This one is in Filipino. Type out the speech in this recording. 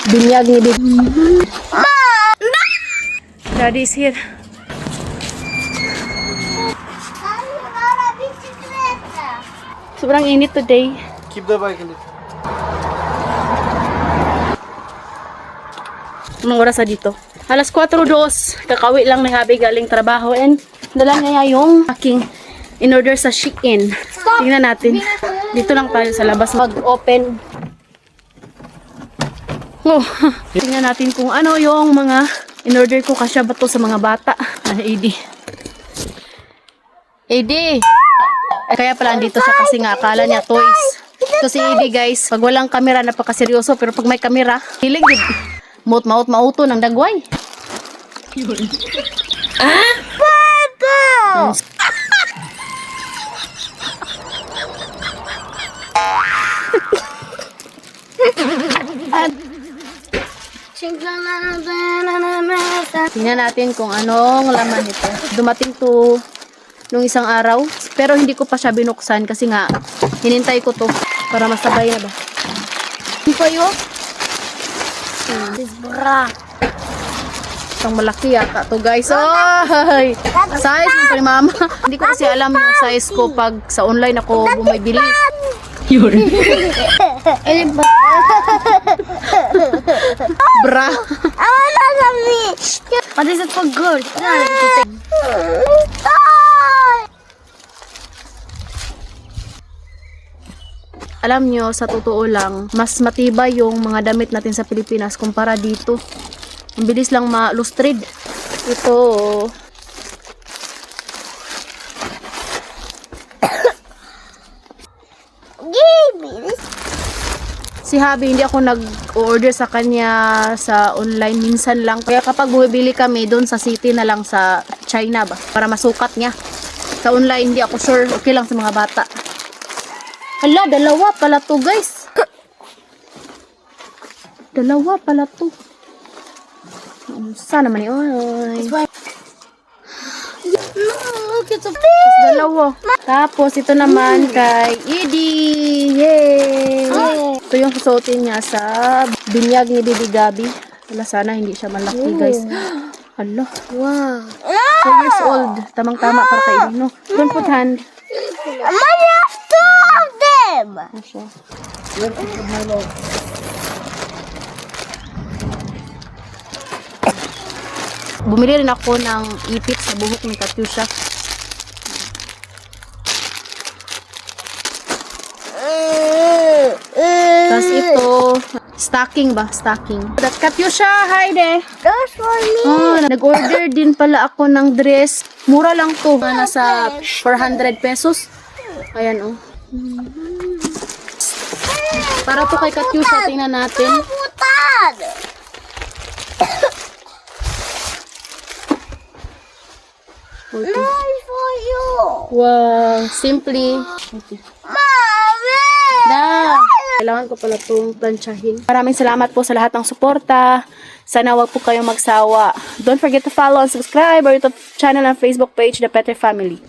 Binyag ni Big. Daddy's here. Sobrang init today. Keep the bike in it. Anong oras na dito? Alas 4:02. Kakawi lang ni Habi galing trabaho and dala niya yung aking in-order sa Shein. Tingnan natin. Dito lang tayo sa labas mag-open. Oh, tingnan natin kung ano yung mga in-order ko kasya ba to sa mga bata. AD. AD! Kaya pala andito siya kasi nga akala niya toys. Ito si AD guys. Pag walang kamera napakaseryoso pero pag may kamera, hilig din. Mauto ng dagway. Ah? Papa! Tingnan natin kung anong laman nito. Dumating to nung isang araw. Pero hindi ko pa siya binuksan kasi nga hinintay ko to para masabay na ba. Hindi pa yun? This bra. Isang malaki yata to guys. Ay! Size ng pa ni mama. Hindi ko kasi alam yung size ko pag sa online ako bumibili. Yun. Bra. What is it for good? Alam nyo, sa totoo lang, mas matibay yung mga damit natin sa Pilipinas kumpara dito. Ang bilis lang ma-lustrid. Ito, si Habi, hindi ako nag-order sa kanya sa online. Minsan lang. Kaya kapag bumibili kami doon sa city na lang sa China ba, para masukat niya. Sa online, hindi ako sure. Okay lang sa mga bata. Hala, dalawa pala to guys. Dalawa pala to. Sana man yun. Dalawa. Tapos ito naman kay Edie. Yay! Ito yung susuotin niya sa binyag ni Bibi Gabi. Wala, sana hindi siya malaki guys. Hala. Wow. 4 years old. Tamang-tama para kay Edie, no? Don't put hand. Mommy has two of them. Asya. Bumili rin ako ng ipit sa buhok ni Katyusha. Tapos ito, stocking ba? Stocking. Katyusha, hi de! Those for me. Oh, nag-order din pala ako ng dress. Mura lang to. Nasa 400 pesos. Ayan, oh. Para to kay Katyusha, tingnan natin. Putan. Oh, ito. Nice for you. Wow, simply. Mommy. Na, kailangan ko pala itong plansyahin. Maraming salamat po sa lahat ng suporta. Sana wag po kayong magsawa. Don't forget to follow and subscribe our YouTube channel and Facebook page, The Petter Family.